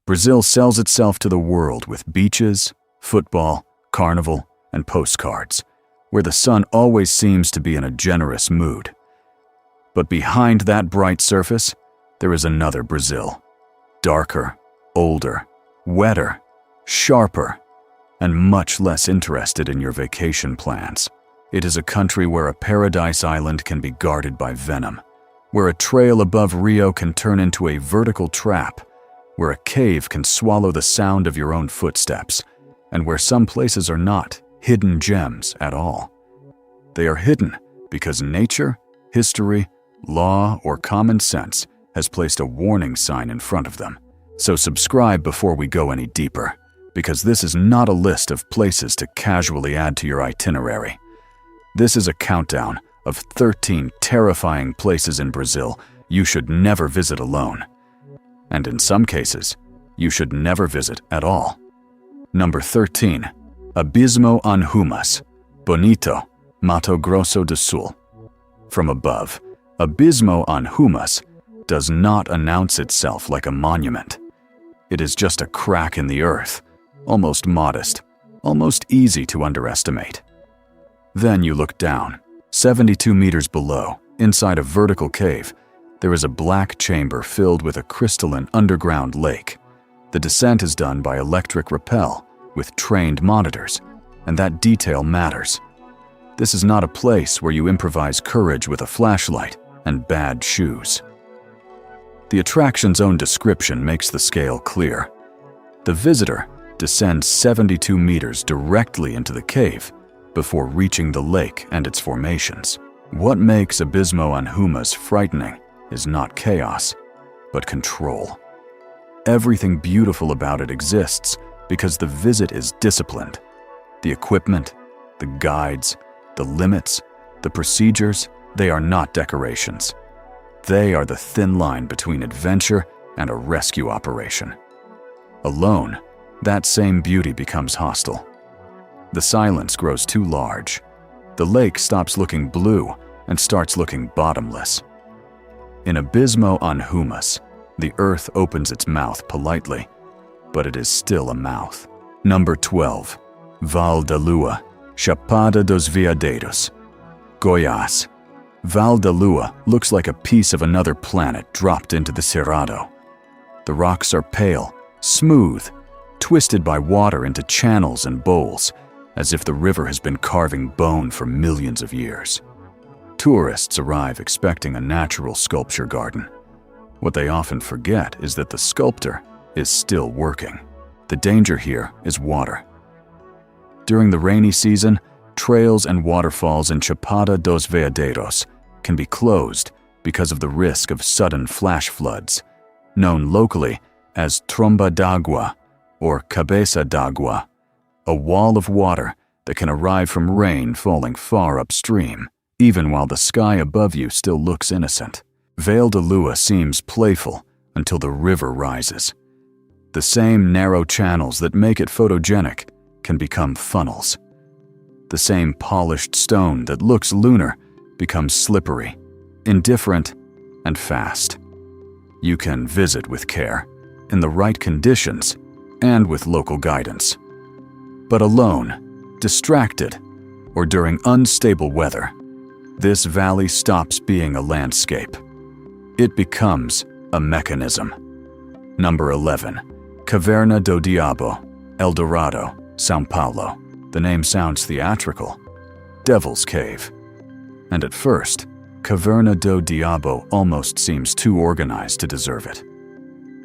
Brazil sells itself to the world with beaches, football, carnival, and postcards, where the sun always seems to be in a generous mood. But behind that bright surface, there is another Brazil. Darker, older, wetter, sharper, and much less interested in your vacation plans. It is a country where a paradise island can be guarded by venom, where a trail above Rio can turn into a vertical trap, where a cave can swallow the sound of your own footsteps, and where some places are not hidden gems at all. They are hidden because nature, history, law, or common sense has placed a warning sign in front of them. So subscribe before we go any deeper, because this is not a list of places to casually add to your itinerary. This is a countdown of 13 terrifying places in Brazil you should never visit alone. And in some cases, you should never visit at all. Number 13. Abismo an Humas, Bonito, Mato Grosso do Sul. From above, Abismo an Humas does not announce itself like a monument. It is just a crack in the earth, almost modest, almost easy to underestimate. Then you look down. 72 meters below, inside a vertical cave, there is a black chamber filled with a crystalline underground lake. The descent is done by electric rappel with trained monitors, and that detail matters. This is not a place where you improvise courage with a flashlight and bad shoes. The attraction's own description makes the scale clear. The visitor descends 72 meters directly into the cave before reaching the lake and its formations. What makes Abismo an Humas frightening is not chaos, but control. Everything beautiful about it exists because the visit is disciplined. The equipment, the guides, the limits, the procedures, they are not decorations. They are the thin line between adventure and a rescue operation. Alone, that same beauty becomes hostile. The silence grows too large. The lake stops looking blue and starts looking bottomless. In Abismo an Humas, the earth opens its mouth politely, but it is still a mouth. Number 12. Val da Lua, Chapada dos Veadeiros, Goiás. Val da Lua looks like a piece of another planet dropped into the Cerrado. The rocks are pale, smooth, twisted by water into channels and bowls, as if the river has been carving bone for millions of years. Tourists arrive expecting a natural sculpture garden. What they often forget is that the sculptor is still working. The danger here is water. During the rainy season, trails and waterfalls in Chapada dos Veadeiros can be closed because of the risk of sudden flash floods, known locally as tromba d'água or cabeça d'água, a wall of water that can arrive from rain falling far upstream, even while the sky above you still looks innocent. Val da Lua seems playful until the river rises. The same narrow channels that make it photogenic can become funnels. The same polished stone that looks lunar becomes slippery, indifferent, and fast. You can visit with care, in the right conditions, and with local guidance. But alone, distracted, or during unstable weather, this valley stops being a landscape. It becomes a mechanism. Number 11. Caverna do Diabo, El Dorado, São Paulo. The name sounds theatrical. Devil's Cave. And at first, Caverna do Diabo almost seems too organized to deserve it.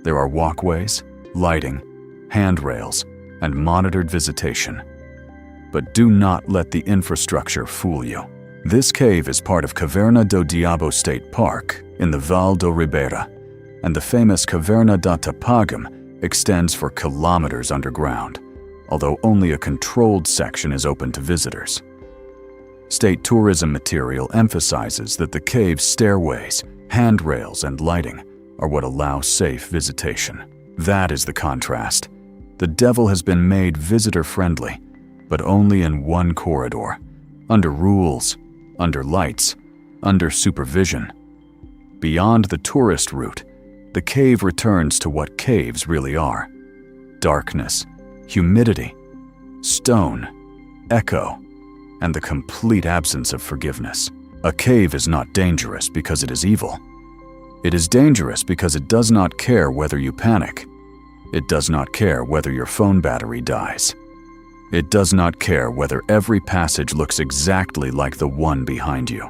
There are walkways, lighting, handrails, and monitored visitation. But do not let the infrastructure fool you. This cave is part of Caverna do Diabo State Park in the Val do Ribeira, and the famous Caverna da Tapagem extends for kilometers underground, although only a controlled section is open to visitors. State tourism material emphasizes that the cave's stairways, handrails, and lighting are what allow safe visitation. That is the contrast. The devil has been made visitor-friendly, but only in one corridor, under rules, under lights, under supervision. Beyond the tourist route, the cave returns to what caves really are, darkness, humidity, stone, echo, and the complete absence of forgiveness. A cave is not dangerous because it is evil. It is dangerous because it does not care whether you panic. It does not care whether your phone battery dies. It does not care whether every passage looks exactly like the one behind you.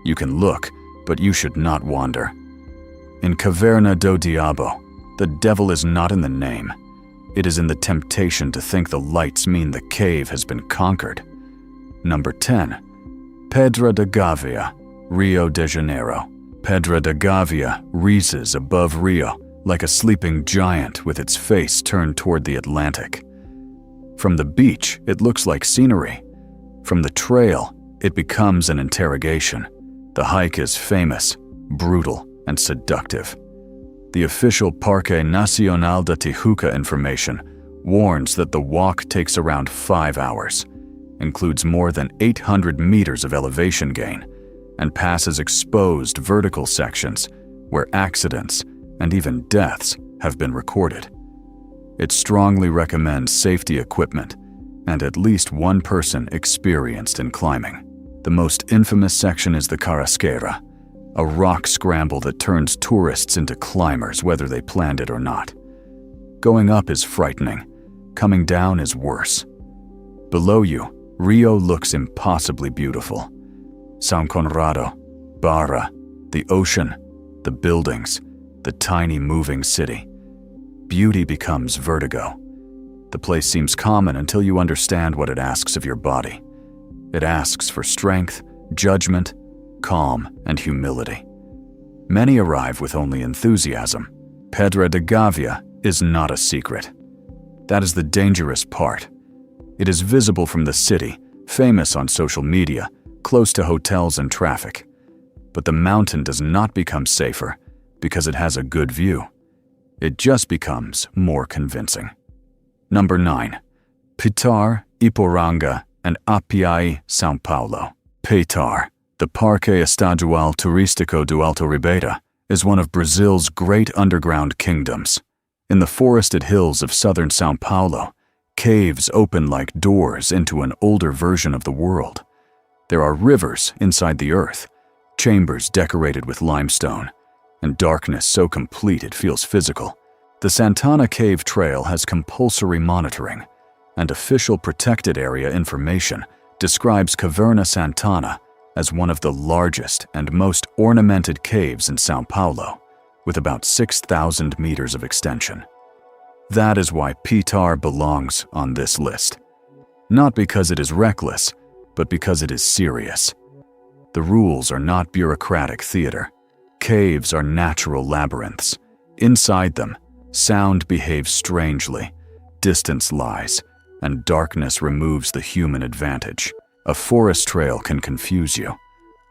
You can look, but you should not wander. In Caverna do Diabo, the devil is not in the name. It is in the temptation to think the lights mean the cave has been conquered. Number 10. Pedra da Gavia, Rio de Janeiro. Pedra da Gavia rises above Rio like a sleeping giant with its face turned toward the Atlantic. From the beach, it looks like scenery. From the trail, it becomes an interrogation. The hike is famous, brutal, and seductive. The official Parque Nacional de Tijuca information warns that the walk takes around 5 hours, includes more than 800 meters of elevation gain, and passes exposed vertical sections where accidents and even deaths have been recorded. It strongly recommends safety equipment and at least one person experienced in climbing. The most infamous section is the Carrasquera, a rock scramble that turns tourists into climbers whether they planned it or not. Going up is frightening. Coming down is worse. Below you, Rio looks impossibly beautiful. São Conrado, Barra, the ocean, the buildings, the tiny moving city. Beauty becomes vertigo. The place seems common until you understand what it asks of your body. It asks for strength, judgment, calm, and humility. Many arrive with only enthusiasm. Pedra da Gavia is not a secret. That is the dangerous part. It is visible from the city, famous on social media, close to hotels and traffic. But the mountain does not become safer because it has a good view. It just becomes more convincing. Number 9. Pitar, Iporanga, and Apiaí, São Paulo. Pitar, the Parque Estadual Turístico do Alto Ribeira, is one of Brazil's great underground kingdoms. In the forested hills of southern São Paulo, caves open like doors into an older version of the world. There are rivers inside the earth, chambers decorated with limestone, and darkness so complete it feels physical. The Santana Cave Trail has compulsory monitoring, and official protected area information describes Caverna Santana as one of the largest and most ornamented caves in São Paulo, with about 6,000 meters of extension. That is why Pitar belongs on this list. Not because it is reckless, but because it is serious. The rules are not bureaucratic theater. Caves are natural labyrinths. Inside them, sound behaves strangely, distance lies, and darkness removes the human advantage. A forest trail can confuse you.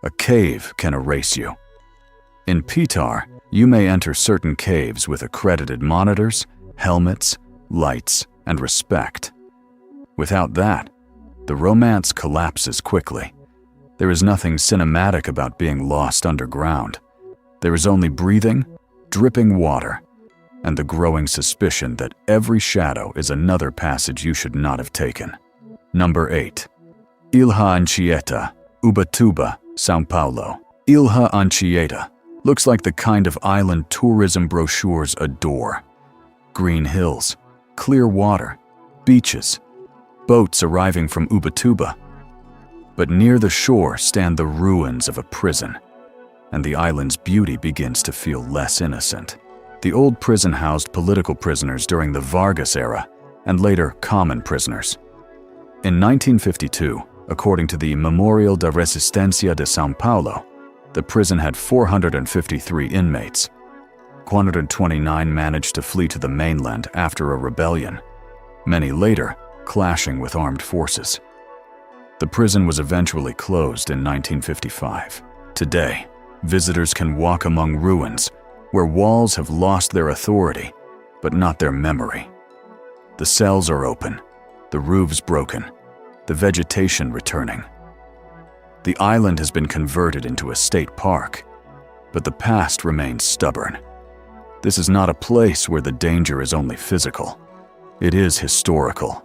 A cave can erase you. In Pitar, you may enter certain caves with accredited monitors, helmets, lights, and respect. Without that, the romance collapses quickly. There is nothing cinematic about being lost underground. There is only breathing, dripping water, and the growing suspicion that every shadow is another passage you should not have taken. Number 8. Ilha Anchieta, Ubatuba, São Paulo. Ilha Anchieta looks like the kind of island tourism brochures adore. Green hills, clear water, beaches, boats arriving from Ubatuba. But near the shore stand the ruins of a prison, and the island's beauty begins to feel less innocent. The old prison housed political prisoners during the Vargas era, and later common prisoners. In 1952, according to the Memorial da Resistência de São Paulo, the prison had 453 inmates. 129 managed to flee to the mainland after a rebellion, many later clashing with armed forces. The prison was eventually closed in 1955. Today, visitors can walk among ruins where walls have lost their authority, but not their memory. The cells are open, the roofs broken, the vegetation returning. The island has been converted into a state park, but the past remains stubborn. This is not a place where the danger is only physical. It is historical.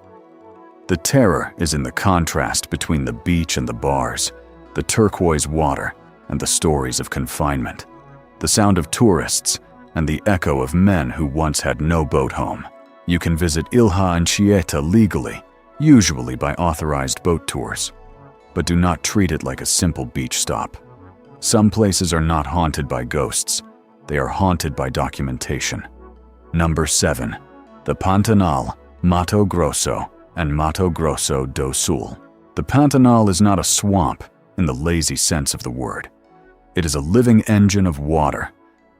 The terror is in the contrast between the beach and the bars, the turquoise water and the stories of confinement, the sound of tourists and the echo of men who once had no boat home. You can visit Ilha Anchieta legally, usually by authorized boat tours, but do not treat it like a simple beach stop. Some places are not haunted by ghosts, they are haunted by documentation. Number 7. The Pantanal, Mato Grosso, and Mato Grosso do Sul. The Pantanal is not a swamp in the lazy sense of the word. It is a living engine of water,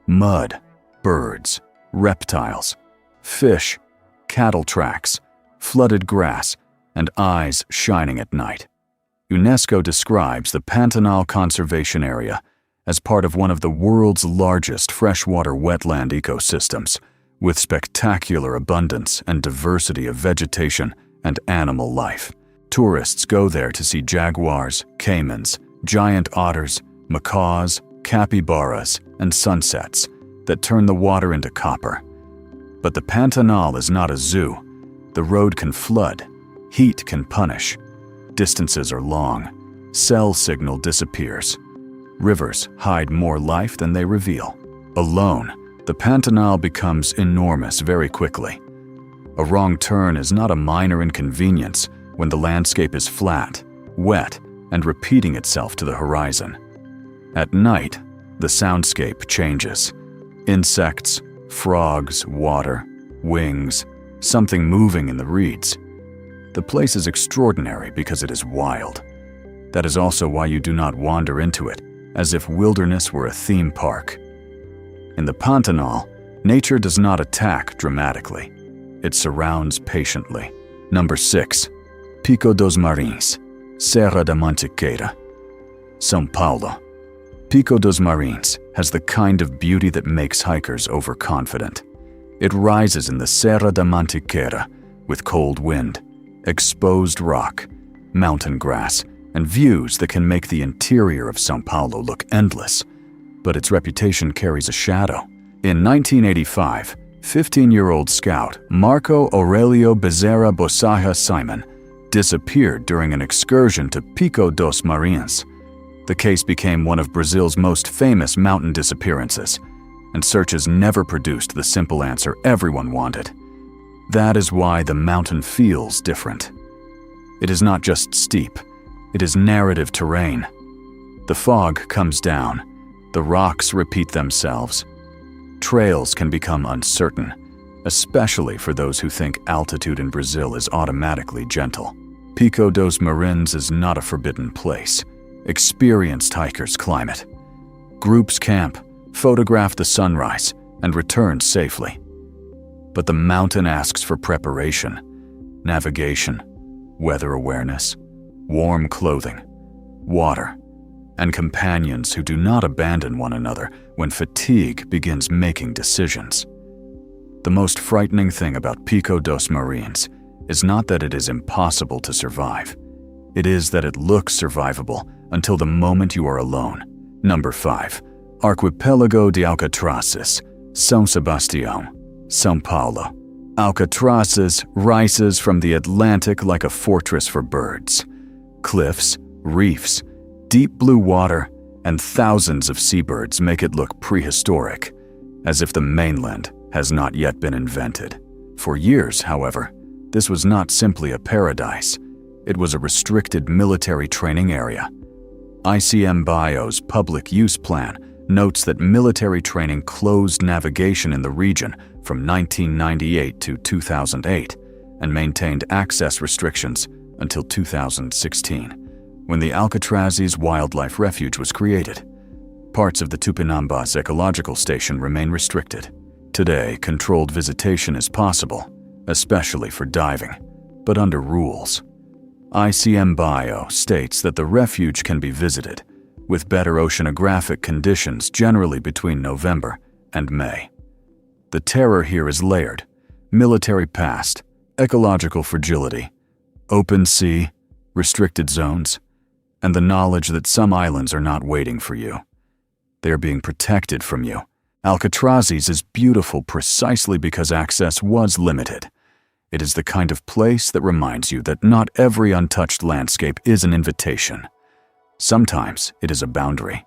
mud, birds, reptiles, fish, cattle tracks, flooded grass, and eyes shining at night. UNESCO describes the Pantanal Conservation Area as part of one of the world's largest freshwater wetland ecosystems, with spectacular abundance and diversity of vegetation and animal life. Tourists go there to see jaguars, caimans, giant otters, macaws, capybaras, and sunsets that turn the water into copper. But the Pantanal is not a zoo. The road can flood, heat can punish, distances are long, cell signal disappears. Rivers hide more life than they reveal. Alone, the Pantanal becomes enormous very quickly. A wrong turn is not a minor inconvenience when the landscape is flat, wet, and repeating itself to the horizon. At night, the soundscape changes. Insects, frogs, water, wings, something moving in the reeds. The place is extraordinary because it is wild. That is also why you do not wander into it, as if wilderness were a theme park. In the Pantanal, nature does not attack dramatically. It surrounds patiently. Number 6. Pico dos Marins, Serra da Mantiqueira, São Paulo. Pico dos Marins has the kind of beauty that makes hikers overconfident. It rises in the Serra da Mantiqueira with cold wind, exposed rock, mountain grass, and views that can make the interior of São Paulo look endless. But its reputation carries a shadow. In 1985, 15-year-old scout Marco Aurelio Bezerra Bosaja Simon disappeared during an excursion to Pico dos Marins. The case became one of Brazil's most famous mountain disappearances, and searches never produced the simple answer everyone wanted. That is why the mountain feels different. It is not just steep, it is narrative terrain. The fog comes down, the rocks repeat themselves. Trails can become uncertain, especially for those who think altitude in Brazil is automatically gentle. Pico dos Marins is not a forbidden place. Experienced hikers climb it. Groups camp, photograph the sunrise, and return safely. But the mountain asks for preparation, navigation, weather awareness, warm clothing, water, and companions who do not abandon one another when fatigue begins making decisions. The most frightening thing about Pico dos Marins is not that it is impossible to survive. It is that it looks survivable until the moment you are alone. Number 5. Arquipélago de Alcatrazes, São Sebastião, São Paulo. Alcatrazes rises from the Atlantic like a fortress for birds. Cliffs, reefs, deep blue water, and thousands of seabirds make it look prehistoric, as if the mainland has not yet been invented. For years, however, this was not simply a paradise. It was a restricted military training area. ICM Bio's public use plan notes that military training closed navigation in the region from 1998 to 2008 and maintained access restrictions until 2016, when the Alcatrazes Wildlife Refuge was created. Parts of the Tupinambás Ecological Station remain restricted. Today, controlled visitation is possible, especially for diving, but under rules. ICM Bio states that the refuge can be visited, with better oceanographic conditions generally between November and May. The terror here is layered: military past, ecological fragility, open sea, restricted zones, and the knowledge that some islands are not waiting for you. They are being protected from you. Alcatrazes is beautiful precisely because access was limited. It is the kind of place that reminds you that not every untouched landscape is an invitation. Sometimes it is a boundary.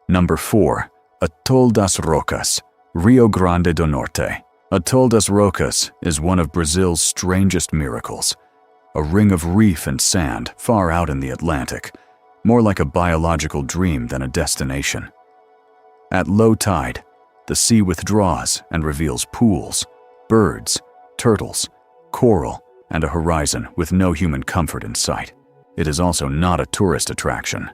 Number 4. Atol das Rocas, Rio Grande do Norte. Atol das Rocas is one of Brazil's strangest miracles. A ring of reef and sand far out in the Atlantic, more like a biological dream than a destination. At low tide, the sea withdraws and reveals pools, birds, turtles, coral, and a horizon with no human comfort in sight. It is also not a tourist attraction.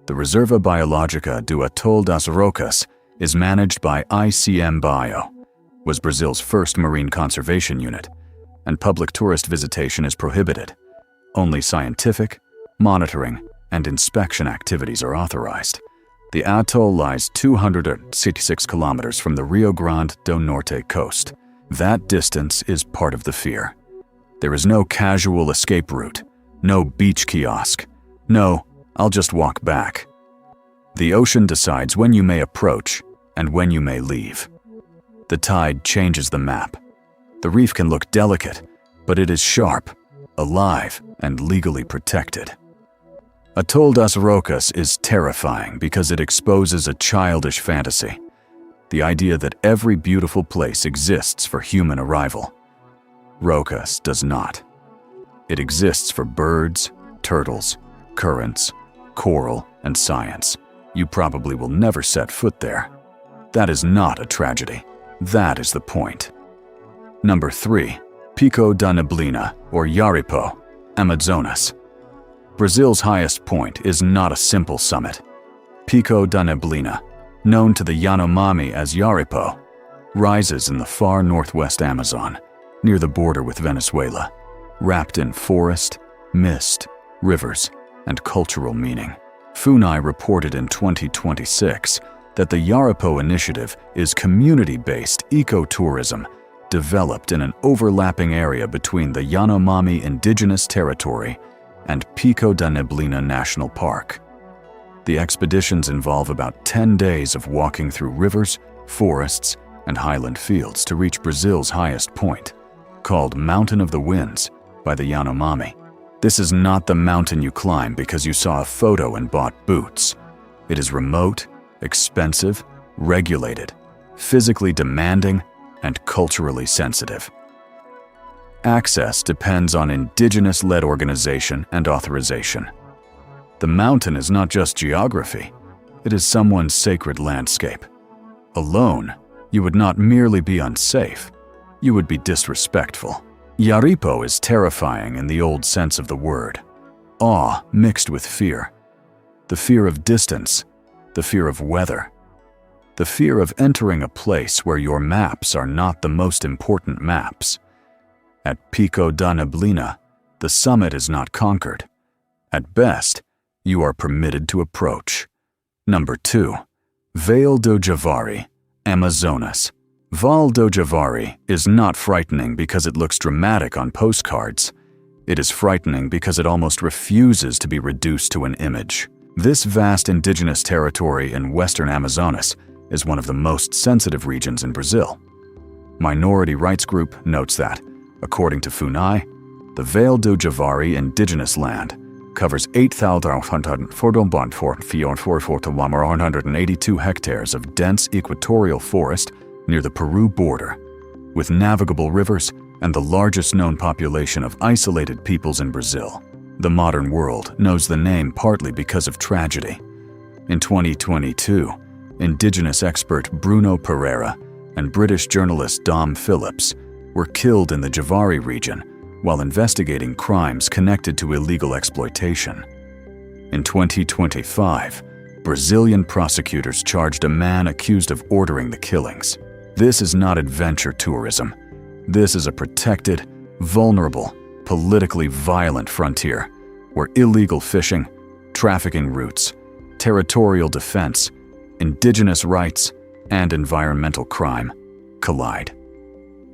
The Reserva Biológica do Atol das Rocas is managed by ICM Bio, was Brazil's first marine conservation unit, and public tourist visitation is prohibited. Only scientific, monitoring, and inspection activities are authorized. The atoll lies 266 kilometers from the Rio Grande do Norte coast. That distance is part of the fear. There is no casual escape route, no beach kiosk, no, I'll just walk back. The ocean decides when you may approach and when you may leave. The tide changes the map. The reef can look delicate, but it is sharp, alive, and legally protected. Atol das Rocas is terrifying because it exposes a childish fantasy, the idea that every beautiful place exists for human arrival. Rocas does not. It exists for birds, turtles, currents, coral, and science. You probably will never set foot there. That is not a tragedy. That is the point. Number 3. Pico da Neblina, or Yaripo, Amazonas. Brazil's highest point is not a simple summit. Pico da Neblina, known to the Yanomami as Yaripo, rises in the far northwest Amazon, near the border with Venezuela, wrapped in forest, mist, rivers, and cultural meaning. FUNAI reported in 2026 that the Yaripo initiative is community-based ecotourism developed in an overlapping area between the Yanomami Indigenous Territory and Pico da Neblina National Park. The expeditions involve about 10 days of walking through rivers, forests, and highland fields to reach Brazil's highest point, called Mountain of the Winds by the Yanomami. This is not the mountain you climb because you saw a photo and bought boots. It is remote, expensive, regulated, physically demanding, and culturally sensitive. Access depends on indigenous-led organization and authorization. The mountain is not just geography, it is someone's sacred landscape. Alone, you would not merely be unsafe, you would be disrespectful. Yaripo is terrifying in the old sense of the word, awe mixed with fear. The fear of distance, the fear of weather, the fear of entering a place where your maps are not the most important maps. At Pico da Neblina, the summit is not conquered. At best, you are permitted to approach. Number 2. Vale do Javari, Amazonas. Val do Javari is not frightening because it looks dramatic on postcards. It is frightening because it almost refuses to be reduced to an image. This vast indigenous territory in western Amazonas is one of the most sensitive regions in Brazil. Minority Rights Group notes that, according to FUNAI, the Vale do Javari indigenous land covers 8,482 hectares of dense equatorial forest near the Peru border, with navigable rivers and the largest known population of isolated peoples in Brazil. The modern world knows the name partly because of tragedy. In 2022, indigenous expert Bruno Pereira and British journalist Dom Phillips were killed in the Javari region while investigating crimes connected to illegal exploitation. In 2025, Brazilian prosecutors charged a man accused of ordering the killings. This is not adventure tourism. This is a protected, vulnerable, politically violent frontier where illegal fishing, trafficking routes, territorial defense, indigenous rights, and environmental crime collide.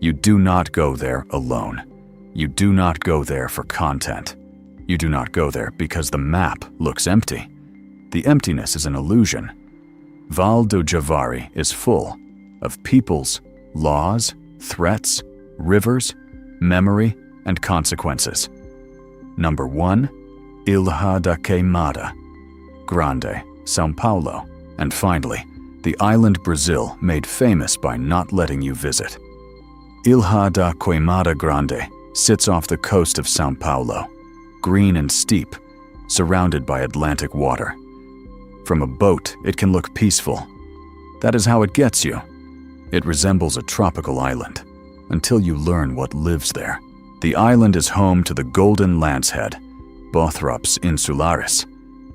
You do not go there alone. You do not go there for content. You do not go there because the map looks empty. The emptiness is an illusion. Val do Javari is full of peoples, laws, threats, rivers, memory, and consequences. Number 1. Ilha da Queimada Grande, São Paulo. And finally, the island Brazil made famous by not letting you visit. Ilha da Queimada Grande sits off the coast of São Paulo, green and steep, surrounded by Atlantic water. From a boat, it can look peaceful. That is how it gets you. It resembles a tropical island, until you learn what lives there. The island is home to the golden lancehead, Bothrops insularis,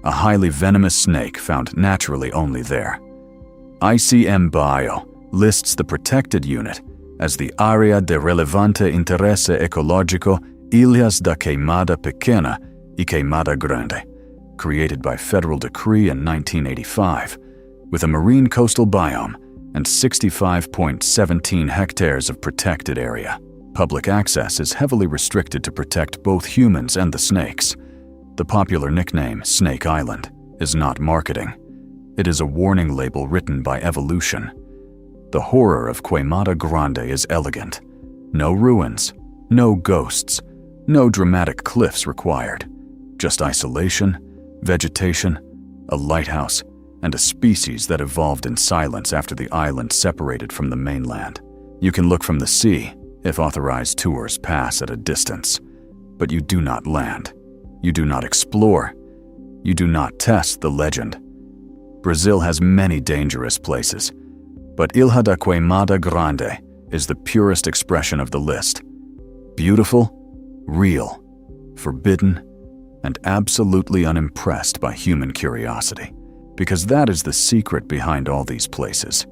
a highly venomous snake found naturally only there. ICM Bio lists the protected unit as the Área de Relevante Interesse Ecológico Ilhas da Queimada Pequena e Queimada Grande, created by federal decree in 1985, with a marine coastal biome and 65.17 hectares of protected area. Public access is heavily restricted to protect both humans and the snakes. The popular nickname, Snake Island, is not marketing. It is a warning label written by evolution. The horror of Queimada Grande is elegant. No ruins, no ghosts, no dramatic cliffs required. Just isolation, vegetation, a lighthouse, and a species that evolved in silence after the island separated from the mainland. You can look from the sea, if authorized tours pass at a distance. But you do not land. You do not explore. You do not test the legend. Brazil has many dangerous places, but Ilha da Queimada Grande is the purest expression of the list. Beautiful, real, forbidden, and absolutely unimpressed by human curiosity, because that is the secret behind all these places.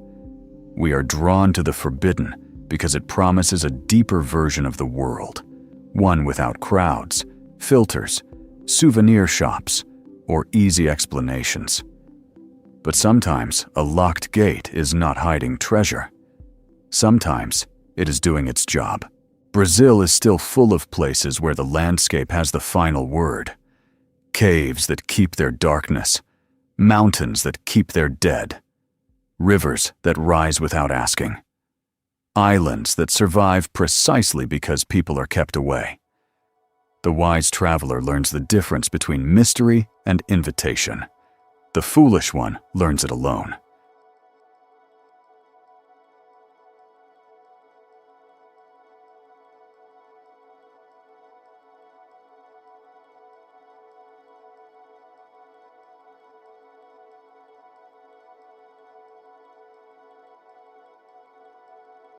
We are drawn to the forbidden because it promises a deeper version of the world, one without crowds, filters, souvenir shops, or easy explanations. But sometimes a locked gate is not hiding treasure. Sometimes it is doing its job. Brazil is still full of places where the landscape has the final word. Caves that keep their darkness, mountains that keep their dead, rivers that rise without asking, islands that survive precisely because people are kept away. The wise traveler learns the difference between mystery and invitation. The foolish one learns it alone.